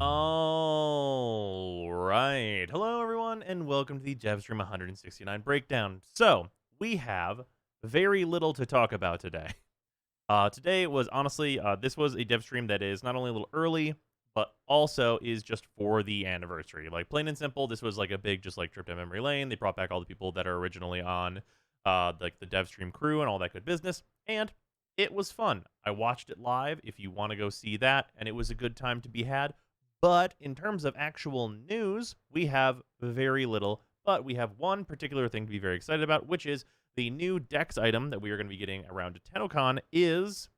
All right. Hello, everyone, and welcome to the Devstream 169 breakdown. So, we have very little to talk about today. Today was honestly, this was a Devstream that is not only a little early, but also is just for the anniversary. Like, plain and simple, this was like a big, just like trip down memory lane. They brought back all the people that are originally on, like the Devstream crew and all that good business. And it was fun. I watched it live if you want to go see that, and it was a good time to be had. But in terms of actual news, we have very little. But we have one particular thing to be very excited about, which is the new Dex item that we are going to be getting around TennoCon is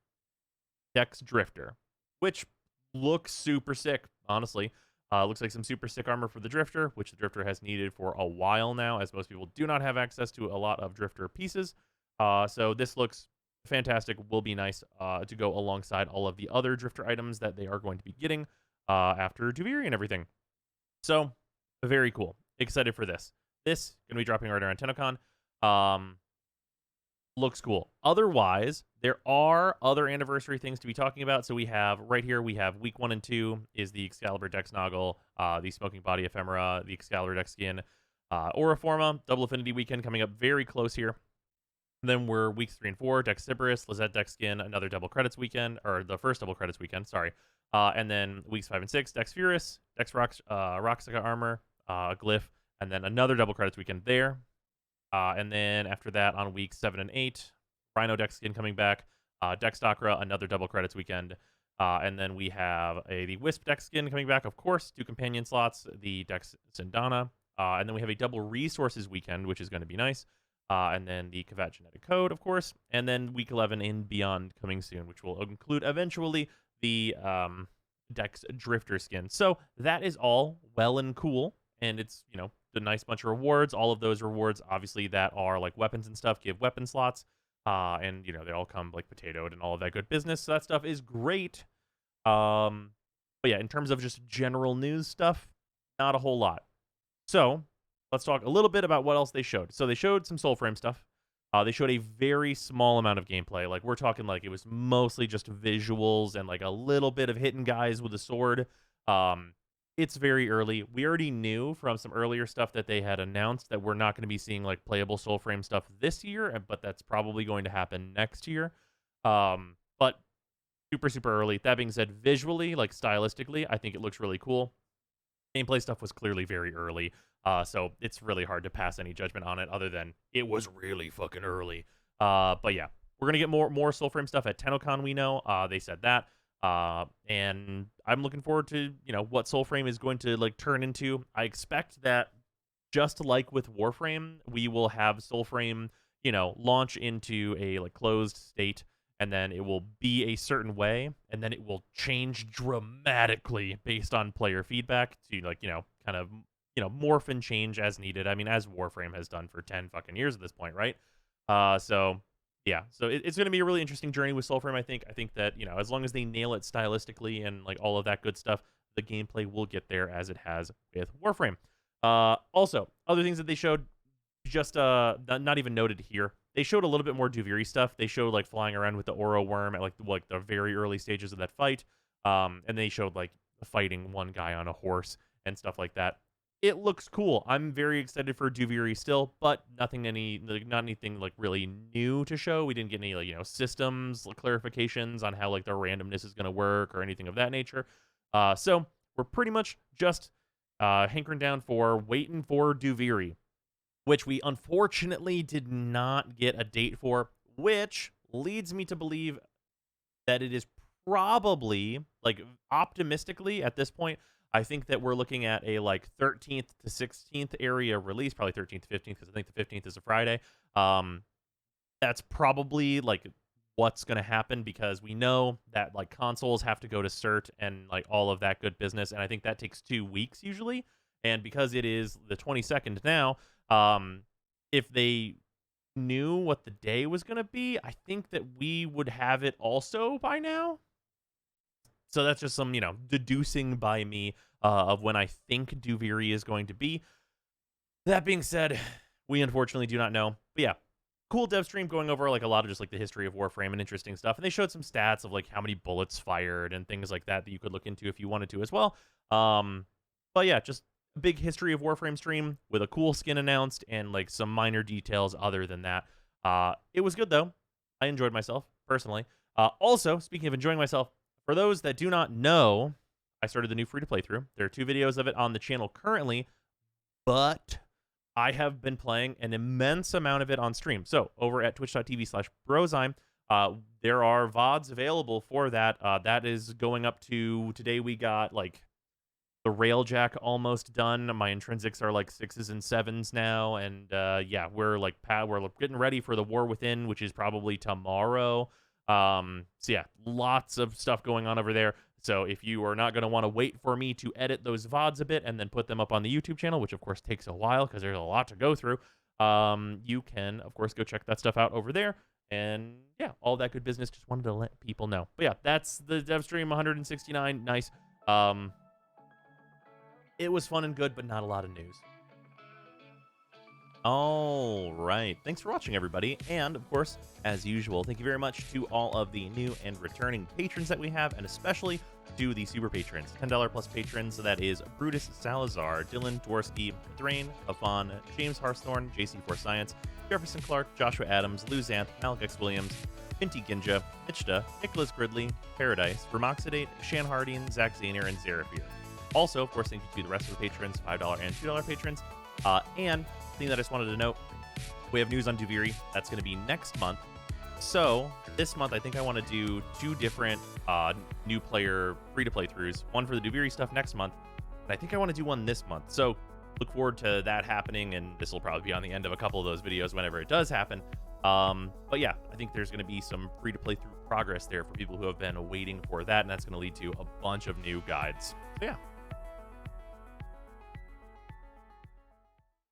Dex Drifter, which looks super sick, honestly. Looks like some super sick armor for the Drifter, which the Drifter has needed for a while now, as most people do not have access to a lot of Drifter pieces. So this looks fantastic. Will be nice to go alongside all of the other Drifter items that they are going to be getting after Duviri and everything. So, very cool. Excited for this. This going to be dropping right around TennoCon. Looks cool. Otherwise, there are other anniversary things to be talking about. So we have right here, we have week 1 and 2 is the Excalibur Dex Noggle, the Smoking Body Ephemera, the Excalibur Dex Skin, Auraforma, Double Affinity Weekend coming up very close here. And then we're weeks 3 and 4, Dex Sybaris, Lizette Dex Skin, another double credits weekend, or the first double credits weekend, sorry. And then weeks 5 and 6, Dex Furus, Dex Roxaka Armor, Glyph, and then another double credits weekend there. And then after that, on weeks 7 and 8, Rhino Dex Skin coming back, Dex Dakra, another double credits weekend. And then we have the Wisp Dex Skin coming back, of course, 2 companion slots, the Dex Sindana. And then we have a double resources weekend, which is going to be nice. And then the Kavat Genetic Code, of course. And then week 11 and beyond coming soon, which will include eventually the Dex Drifter Skin. So that is all well and cool. And it's, a nice bunch of rewards. All of those rewards, obviously, that are like weapons and stuff, give weapon slots. And, they all come like potatoed and all of that good business. So that stuff is great. But yeah, in terms of just general news stuff, not a whole lot. So let's talk a little bit about what else they showed. So they showed some Soulframe stuff. They showed a very small amount of gameplay. Like, we're talking like it was mostly just visuals and like a little bit of hitting guys with a sword. It's very early. We already knew from some earlier stuff that they had announced that we're not going to be seeing like playable Soulframe stuff this year, but that's probably going to happen next year. But super, super early. That being said, visually, like stylistically, I think it looks really cool. Gameplay stuff was clearly very early, so it's really hard to pass any judgment on it other than it was really fucking early. But yeah, we're going to get more Soulframe stuff at TennoCon, we know. They said that. And I'm looking forward to, what Soulframe is going to like turn into. I expect that just like with Warframe, we will have Soulframe, launch into a like closed state, and then it will be a certain way, and then it will change dramatically based on player feedback to like, kind of, morph and change as needed. I mean, as Warframe has done for 10 fucking years at this point, right? So yeah, so it's going to be a really interesting journey with Soulframe, I think. I think that, as long as they nail it stylistically and, like, all of that good stuff, the gameplay will get there as it has with Warframe. Also, other things that they showed, just not even noted here. They showed a little bit more Duviri stuff. They showed, like, flying around with the Oro Worm at, like the very early stages of that fight. And they showed, like, fighting one guy on a horse and stuff like that. It looks cool. I'm very excited for Duviri still, but not anything like really new to show. We didn't get any like, systems clarifications on how like the randomness is going to work or anything of that nature. So we're pretty much just hankering down for waiting for Duviri, which we unfortunately did not get a date for, which leads me to believe that it is probably, like, optimistically at this point, I think that we're looking at a like 13th to 16th area release, probably 13th to 15th, because I think the 15th is a Friday. That's probably like what's going to happen, because we know that like consoles have to go to cert and like all of that good business, and I think that takes 2 weeks usually. And because it is the 22nd now, if they knew what the day was going to be, I think that we would have it also by now. So that's just some, deducing by me of when I think Duviri is going to be. That being said, we unfortunately do not know. But yeah, cool dev stream going over like a lot of just like the history of Warframe and interesting stuff. And they showed some stats of like how many bullets fired and things like that that you could look into if you wanted to as well. But yeah, just a big history of Warframe stream with a cool skin announced and like some minor details other than that. It was good though. I enjoyed myself personally. Also, speaking of enjoying myself, for those that do not know, I started the new free-to-play through. There are 2 videos of it on the channel currently, but I have been playing an immense amount of it on stream. So over at twitch.tv/Brozime, there are VODs available for that. That is going up to, today we got like the Railjack almost done. My intrinsics are like 6s and 7s now. And yeah, we're like, we're getting ready for the War Within, which is probably tomorrow. So yeah, lots of stuff going on over there. So if you are not going to want to wait for me to edit those VODs a bit and then put them up on the YouTube channel, which of course takes a while because there's a lot to go through, you can, of course, go check that stuff out over there. And yeah, all that good business. Just wanted to let people know. But yeah, that's the Devstream 169. Nice. It was fun and good, but not a lot of news. All right. Thanks for watching, everybody. And, of course, as usual, thank you very much to all of the new and returning patrons that we have, and especially to the super patrons, $10 plus patrons. So that is Brutus Salazar, Dylan Dworsky, Thrain, Afon, James Harthorne, JC4 Science, Jefferson Clark, Joshua Adams, Lou Zanth, Malik X. Williams, Pinty Ginja, Mitchta, Nicholas Gridley, Paradise, Remoxidate, Shan Harding, Zach Zaner, and Zeraphir. Also, of course, thank you to the rest of the patrons, $5 and $2 patrons. And thing that I just wanted to note, we have news on Duviri. That's going to be next month. So this month, I think I want to do 2 different new player free-to-play throughs. One for the Duviri stuff next month, and I think I want to do one this month. So look forward to that happening, and this will probably be on the end of a couple of those videos whenever it does happen. But yeah, I think there's going to be some free-to-play through progress there for people who have been waiting for that, and that's going to lead to a bunch of new guides. So yeah.